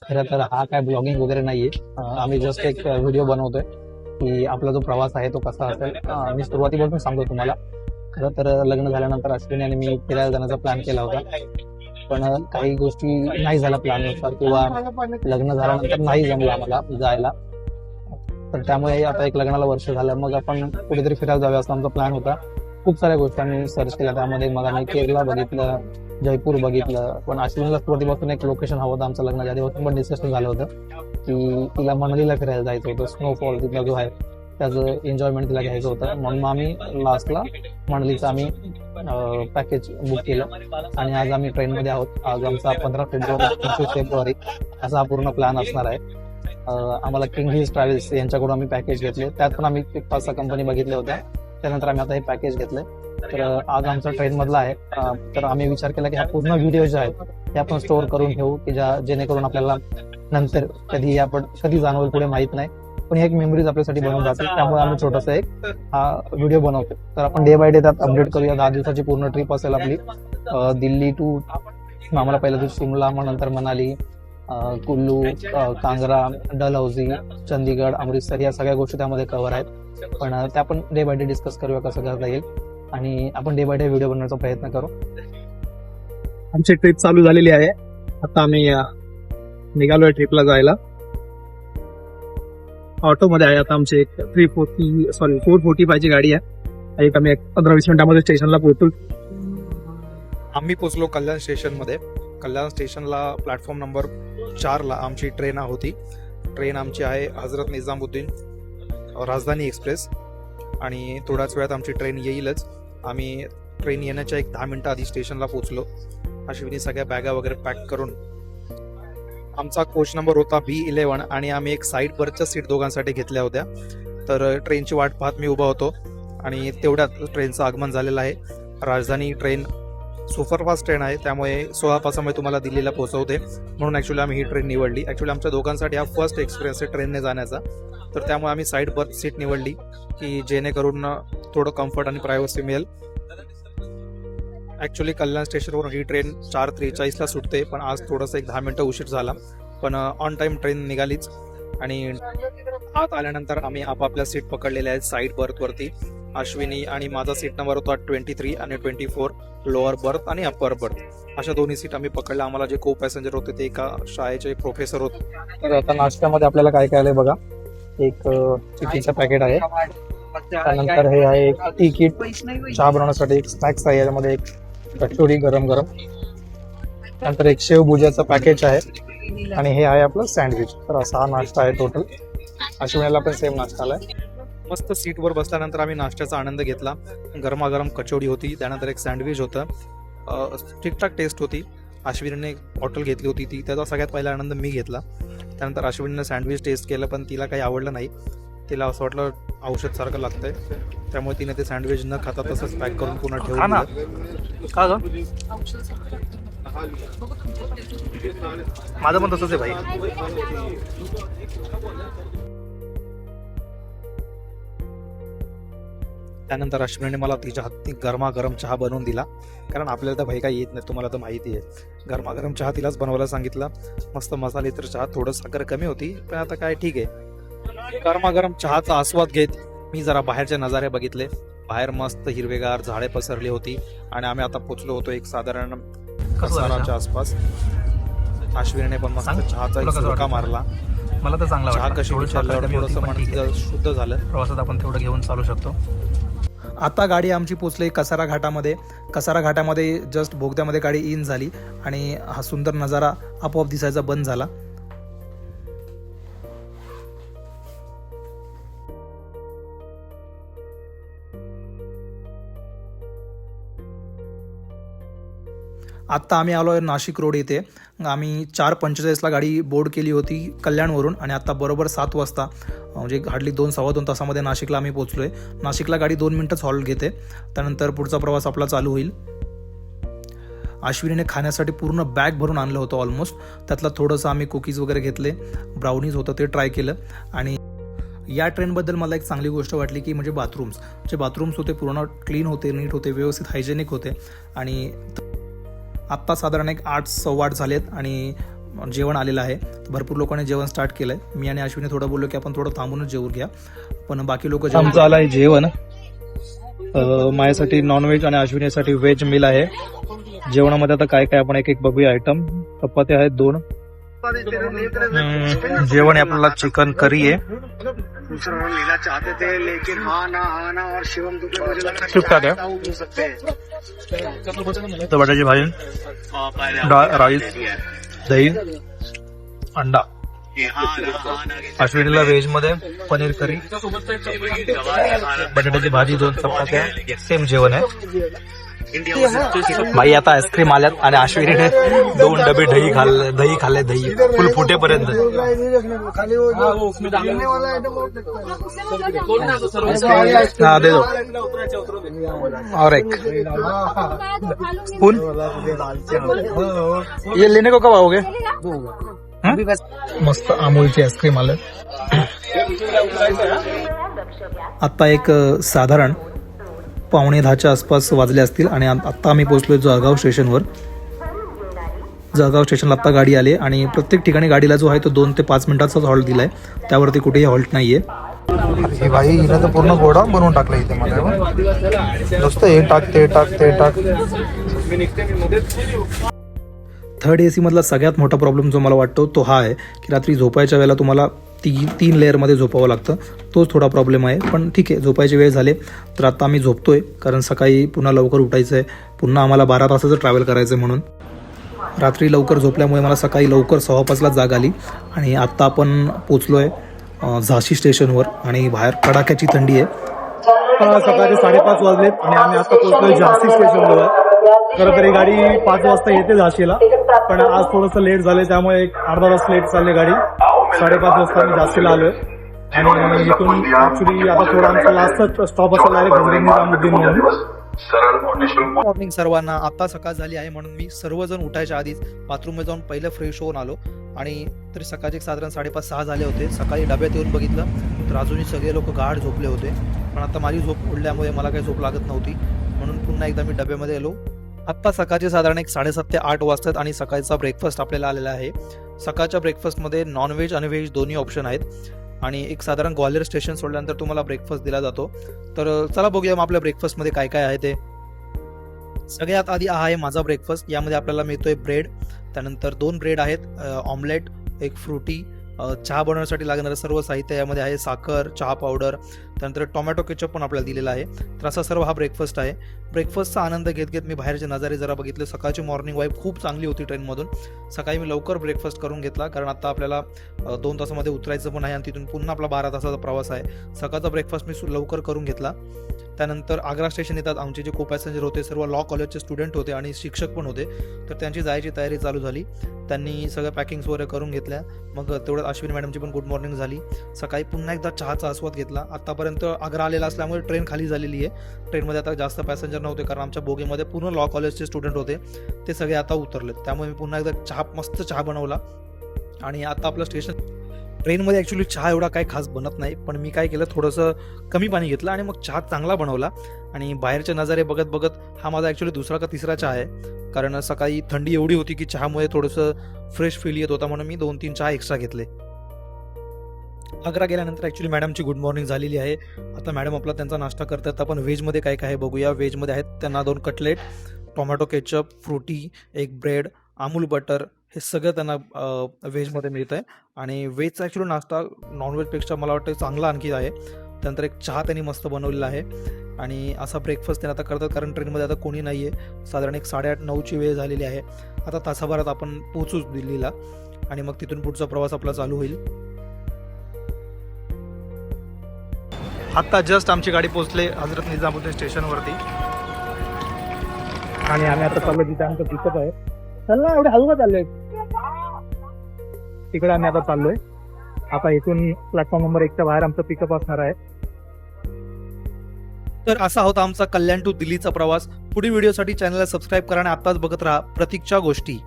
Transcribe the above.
खरं तर हा काय ब्लॉगिंग वगैरे नाहीये. आम्ही जस्ट एक व्हिडिओ बनवतोय की आपला जो प्रवास आहे तो कसा असेल. मी सुरुवातीपासून सांगतो तुम्हाला. खरं तर लग्न झाल्यानंतर अश्विनी आणि मी फिरायला जाण्याचा प्लॅन केला होता, पण काही गोष्टी नाही झाल्या प्लॅननुसार किंवा लग्न झाल्यानंतर नाही जमलं आम्हाला जायला. तर त्यामुळे आता एक लग्नाला वर्ष झालं, मग आपण कुठेतरी फिरायला जाऊया असा आमचा प्लॅन होता. खूप साऱ्या गोष्टी आम्ही सर्च केल्या, त्यामध्ये मग आम्ही केरला बघितलं, जयपूर बघितलं, पण अश्विनीला सुरुवातीपासून एक लोकेशन हवं होतं. आमचं लग्नाच्या आधीपासून पण डिस्कशन झालं होतं की तिला मनालीला फिरायला जायचं होतं. स्नोफॉल तिथला जो आहे त्याचं एन्जॉयमेंट तिला घ्यायचं होतं, म्हणून मग आम्ही लास्टला मनालीचं आम्ही पॅकेज बुक केलं आणि आज आम्ही ट्रेनमध्ये आहोत. आज आमचा 15 फेब्रुवारी 25 फेब्रुवारी असा हा पूर्ण प्लॅन असणार आहे. आम्हाला किंग हिल्स ट्रॅव्हल्स यांच्याकडून आम्ही पॅकेज घेतले, त्यात पण आम्ही 5-6 कंपनी बघितल्या होत्या, त्यानंतर आम्ही आता हे पॅकेज घेतलंय. तर आज आमचा ट्रेन मधला आहे. तर आम्ही विचार केला की हा पूर्ण व्हिडिओ जे आहेत ते आपण स्टोअर करून ठेवू की जेणेकरून आपल्याला नंतर कधी जाणवेल पुढे माहित नाही, पण एक मेमरीज आपल्यासाठी बनवून जाते. त्यामुळे आम्ही छोटासा एक हा व्हिडिओ बनवतो. तर आपण डे बाय डे त्यात अपडेट करूया. 10 दिवसाची पूर्ण ट्रिप असेल आपली. दिल्ली टू आम्हाला पहिल्या दिवशी शिमला, मग नंतर मनाली, कुल्लू, कांगरा, डलहौसी, चंदीगड, अमृतसर या सगळ्या गोष्टी त्यामध्ये कव्हर आहेत. पण त्या आपण डे बाय डे डिस्कस करूया कसं करता येईल आणि आपण डे बाय डे व्हिडिओ बनवण्याचा प्रयत्न करू. आमची ट्रिप चालू झालेली आहे. आता आम्ही निघालोय ट्रिपला जायला. ऑटोमध्ये आहे आता. आमची एक 445 ची गाडी आहे. एक आम्ही 15-20 मिनिटांमध्ये स्टेशनला पोहोचू. आम्ही पोचलो कल्याण स्टेशनमध्ये. कल्याण स्टेशनला प्लॅटफॉर्म नंबर 4ला आमची ट्रेन होती. ट्रेन आमची आहे हजरत निजामुद्दीन राजधानी एक्सप्रेस आणि थोड्याच वेळात आमची ट्रेन येईलच. आम्ही ट्रेन येण्याच्या एक 10 मिनिटं आधी स्टेशनला पोचलो. अश्विनी सगळ्या बॅगा वगैरे पॅक करून. आमचा कोच नंबर होता B11 आणि आम्ही एक साईड बर्थच्या सीट दोघांसाठी घेतल्या होत्या. तर ट्रेनची वाट पाहत मी उभा होतो आणि तेवढ्यात ट्रेनचं आगमन झालेलं आहे. राजधानी ट्रेन सुपरफास्ट ट्रेन आहे, त्यामुळे 16 तासामध्ये तुम्हाला दिल्लीला पोहोचवते, म्हणून ॲक्च्युली आम्ही ही ट्रेन निवडली. ॲक्च्युली आमच्या दोघांसाठी हा फर्स्ट एक्सपिरियन्स आहे ट्रेनने जाण्याचा, तर त्यामुळे आम्ही साईड बर्थ सीट निवडली की जेणेकरून थोडं कम्फर्ट आणि प्रायव्हसी मिळेल. ॲक्च्युली कल्याण स्टेशनवरून ही ट्रेन 4:43ला सुटते, पण आज थोडंसं एक 10 मिनिटं उशीर झाला, पण ऑन टाईम ट्रेन निघालीच. आणि आत आल्यानंतर आम्ही आपापल्या सीट पकडलेल्या आहेत साईड बर्थवरती. अश्विनी आणि माझा सीट नंबर होता 23 आणि 24, लोअर बर्थ आणि अप्पर बर्थ अशा दोन्ही सीट आम्ही पकडल्या. आम्हाला जे को पॅसेंजर होते ते एका शाळेचे प्रोफेसर होते. तर आता नाश्त्यामध्ये आपल्याला काय काय आलंय बघा. एक चिकीचं पॅकेट आहे, त्यानंतर हे आहे एक टी किट चहा बनवण्यासाठी. एक स्नॅक्स आहे, याच्यामध्ये एक कचोरी गरम गरम, नंतर एक शेव भुजियाचं पॅकेज आहे आणि हे आहे आपलं सँडविच. तर असा हा नाश्ता आहे टोटल. अश्विनीला पण सेम नाश्ता आलाय. मस्त सीटवर बसल्यानंतर आम्ही नाश्त्याचा आनंद घेतला. गरमागरम कचोरी होती, त्यानंतर एक सँडविच होतं. ठीकठाक टेस्ट होती. अश्विनीने बॉटल घेतली होती, त्याचा सगळ्यात पहिला आनंद मी घेतला. त्यानंतर अश्विनीने सँडविच टेस्ट केलं, पण तिला काही आवडलं नाही. तिला असं वाटलं औषधसारखं लागतंय, त्यामुळे तिने ते सँडविच न खाता तसंच पॅक करून पुन्हा ठेवून दिलं. का ग? माझं पण तसंच आहे भाई. त्यानंतर अश्विनीने मला तिच्या हाती गरमागरम चहा बनवून दिला, कारण आपल्याला तर भाई काही येत नाही, तुम्हाला तर माहिती आहे. गरमागरम चहा तिलाच बनवायला सांगितलं. मस्त मसाले तर चहा, थोडं साखर कमी होती, पण आता काय ठीक आहे. गरमागरम चहाचा आस्वाद घेत मी जरा बाहेरचे नजारे बघितले. बाहेर मस्त हिरवेगार झाडे पसरली होती आणि आम्ही आता पोचलो होतो एक साधारण कसाराच्या आसपास. अश्विनीने पण मस्त चहाचा एक झुरका मारला. मला तर चांगला चहा कशी विचारल्यावर थोडंसं मन शुद्ध झालं. प्रवासात आपण तेवढं घेऊन चालू शकतो. आता गाडी आमची पोचली कसारा घाटामध्ये. कसारा घाटामध्ये जस्ट बोगद्यामध्ये गाडी इन झाली आणि हा सुंदर नजारा आपोआप दिसायचा बंद झाला. आत्ता आम्ही आलो आहे नाशिक रोड येथे. आम्ही 4:45ला गाडी बोर्ड केली होती कल्याणवरून आणि आता बरोबर 7 वाजता म्हणजे हार्डली 2-2.25 तासामध्ये नाशिकला आम्ही पोचलोय. नाशिकला गाडी 2 मिनिटच हॉल्ट घेते, त्यानंतर पुढचा प्रवास आपला चालू होईल. अश्विनीने खाण्यासाठी पूर्ण बॅग भरून आणलं होतं ऑलमोस्ट. त्यातलं थोडंसं आम्ही कुकीज वगैरे घेतले, ब्राउनीज होतं ते ट्राय केलं. आणि या ट्रेनबद्दल मला एक चांगली गोष्ट वाटली की म्हणजे जे बाथरूम्स होते पूर्ण क्लीन होते, नीट होते, व्यवस्थित हायजेनिक होते. आणि आत्ता साधारण एक 8-8:15 झालेत आणि जेवण आलेलं आहे. भरपूर लोकांनी जेवण स्टार्ट केलंय. मी आणि अश्विनी थोडं बोललो की आपण थोडं थांबूनच जेवून घ्या, पण बाकी लोक आमचं आलं आहे जेवण. माझ्यासाठी नॉनव्हेज आणि अश्विनीसाठी व्हेज मिल आहे. जेवणामध्ये आता काय काय आपण एक एक बघूया आयटम. चपात्या आहेत 2. जेवण आहे आपल्याला चिकन करी आहे. लेना चाहते थे लेकिन आना और शिवम ठीक-ठाक आहे. बटाट्याची भाजी, राईस, दही, अंडा. अश्विनीला व्हेज मध्ये पनीर करी, बटाट्याची भाजी, 2 चपात्या, सेम जेवण आहे. भाई आता आईस्क्रीम आल्यात आणि अश्विनीने 2 डबे दही खाल्ले दही फुल फुटेपर्यंत. हा दे दो और एक फुल. ये लेने को कब आओगे? मस्त अमूलची आईस्क्रीम आलं. आता एक साधारण 9:15च्या आसपास वाजले असतील आणि आत्ता आम्ही पोहोचलोय जळगाव स्टेशनवर. जळगाव स्टेशनला आत्ता गाडी आली आणि प्रत्येक ठिकाणी गाडीला जो आहे तो 2 ते 5 मिनिटाचाच हॉल्ट दिलाय, त्यावरती कुठेही हॉल्ट नाहीये. हे भाई हिला तर पूर्ण गोडा बनवून टाकला इथे मला. नुसतं हे टाक ते टाक ते टाक. थर्ड AC मधला सगळ्यात मोठा प्रॉब्लेम जो मला वाटतो तो हा आहे की रात्री झोपायच्या वेळेला तुम्हाला 3 लेअरमध्ये झोपावं लागतं. तोच थोडा प्रॉब्लेम आहे, पण ठीक आहे. झोपायची वेळ झाले तर आता आम्ही झोपतोय, कारण सकाळी पुन्हा लवकर उठायचं आहे. पुन्हा आम्हाला 12 तासाचं ट्रॅव्हल करायचं आहे. म्हणून रात्री लवकर झोपल्यामुळे मला सकाळी लवकर 5:15ला जाग आली आणि आत्ता आपण पोचलोय झाशी स्टेशनवर आणि बाहेर कडाक्याची थंडी आहे. सकाळचे 5:30 वाजलेत आणि आम्ही आता पोहोचलोय झाशी स्टेशनवर. खरं तरी गाडी 5 वाजता येते झाशीला, पण आज थोडंसं लेट झालं, त्यामुळे एक अर्धा तास लेट चालली गाडी. 5:30 वाजता आम्ही झाशीला आलोय आणि इथून ऍक्च्युली आता थोडा आमचा लास्टचा स्टॉप असेल डायरेक्ट हजरत निजामुद्दीन म्हणून. मॉर्निंग सर्वांना. आता सकाळ झाली आहे म्हणून मी सर्वजण उठायच्या आधीच बाथरूममध्ये जाऊन पहिलं फ्रेश होऊन आलो आणि तरी सकाळचे साधारण 5:30-6 झाले होते. सकाळी डब्यात येऊन बघितलं तर अजूनही सगळे लोक गाढ झोपले होते, पण आता माझी झोप उडल्यामुळे मला काही झोप लागत नव्हती, म्हणून पुन्हा एकदा मी डब्यामध्ये आलो. आत्ता सकाळचे साधारण 7:30 ते 8 वाजतात आणि सकाळचा ब्रेकफास्ट आपल्याला आलेला आहे. सकाळच्या ब्रेकफास्टमध्ये नॉनव्हेज आणि व्हेज दोन्ही ऑप्शन आहेत आणि एक साधारण ग्वाल्हेर स्टेशन सोडल्यानंतर तुम्हाला ब्रेकफास्ट दिला जातो. तर चला बघूया मग आपल्या ब्रेकफास्टमध्ये काय काय आहे ते. सगळ्यात आधी हा आहे माझा ब्रेकफास्ट. यामध्ये आपल्याला मिळतोय ब्रेड, त्यानंतर 2 ब्रेड आहेत, ऑमलेट, एक फ्रुटी, चहा बनवण्यासाठी लागणारं सर्व साहित्य यामध्ये आहे, साखर, चहा पावडर, त्यानंतर टोमॅटो केचप पण आपल्याला दिलेला आहे. तर असा सर्व हा ब्रेकफास्ट आहे. ब्रेकफास्टचा आनंद घेत घेत मी बाहेरचे नजारे जरा बघितले. सकाळची मॉर्निंग वाईब खूप चांगली होती ट्रेनमधून. सकाळी मी लवकर ब्रेकफास्ट करून घेतला, कारण आता आपल्याला 2 तासामध्ये उतरायचं पण आहे आणि तिथून पुन्हा आपला 12 तासाचा प्रवास आहे. सकाळचा ब्रेकफास्ट मी लवकर करून घेतला. त्यानंतर आग्रा स्टेशन येतात आमचे जे को पॅसेंजर होते सर्व लॉ कॉलेजचे स्टुडंट होते आणि शिक्षक पण होते, तर त्यांची जायची तयारी चालू झाली. त्यांनी सगळं पॅकिंग्स वगैरे करून घेतल्या. मग तेवढ्यात अश्विनी मॅडमची पण गुड मॉर्निंग झाली. सकाळी पुन्हा एकदा चहाचा आस्वाद घेतला. आतापर्यंत आग्रा आलेला असल्यामुळे ट्रेन खाली झालेली आहे. ट्रेनमध्ये आता जास्त पॅसेंजर नव्हते, कारण आमच्या बोगीमध्ये पूर्ण लॉ कॉलेजचे स्टुडंट होते, ते सगळे आता उतरलेत. त्यामुळे मी पुन्हा एकदा मस्त चहा बनवला आणि आता आपलं स्टेशन. ट्रेनमध्ये ॲक्च्युली चहा एवढा काही खास बनत नाही, पण मी काय केलं, थोडंसं कमी पाणी घेतलं आणि मग चहा चांगला बनवला. आणि बाहेरचे नजारे बघत बघत हा माझा ॲक्च्युली 2रा का 3रा चहा आहे, कारण सकाळी थंडी एवढी होती की चहामुळे थोडंसं फ्रेश फील येत होता, म्हणून मी 2-3 चहा एक्स्ट्रा घेतले. आग्रा गेल्यानंतर ॲक्च्युली मॅडमची गुड मॉर्निंग झालेली आहे. आता मॅडम आपला त्यांचा नाश्ता करतात. आपण व्हेजमध्ये काय काय आहे बघूया. व्हेजमध्ये आहेत त्यांना 2 कटलेट, टोमॅटो केचप, फ्रुटी, एक ब्रेड, अमूल बटर, हे सगळं त्यांना व्हेजमध्ये मिळतं आहे. आणि व्हेजचा ॲक्च्युली नाश्ता नॉनव्हेजपेक्षा मला वाटतं चांगला आणखी आहे. त्यानंतर एक चहा त्यांनी मस्त बनवलेला आहे आणि असा ब्रेकफास्ट त्यांनी आता करतात, कारण ट्रेनमध्ये आता कोणी नाही आहे. साधारण 8:30-9ची वेळ झालेली आहे. आता तासाभरात आपण पोहोचूच दिल्लीला आणि मग तिथून पुढचा प्रवास आपला चालू होईल. आता जस्ट आमची गाडी पोहोचले हजरत निजामुद्दीन स्टेशनवरती आणि आम्ही आता चाललो तिथे आमचं पिकअप आहे. चल ना, एवढे हलवा चाललोय तिकडे. आम्ही आता चाललोय. आता इथून प्लॅटफॉर्म नंबर 1च्या बाहेर आमचं पिकअप असणार आहे. तर असा होता आमचा कल्याण टू दिल्लीचा प्रवास. पुढील व्हिडिओसाठी चॅनलला सबस्क्राईब करा आणि आताच बघत राहा प्रतीकच्या गोष्टी.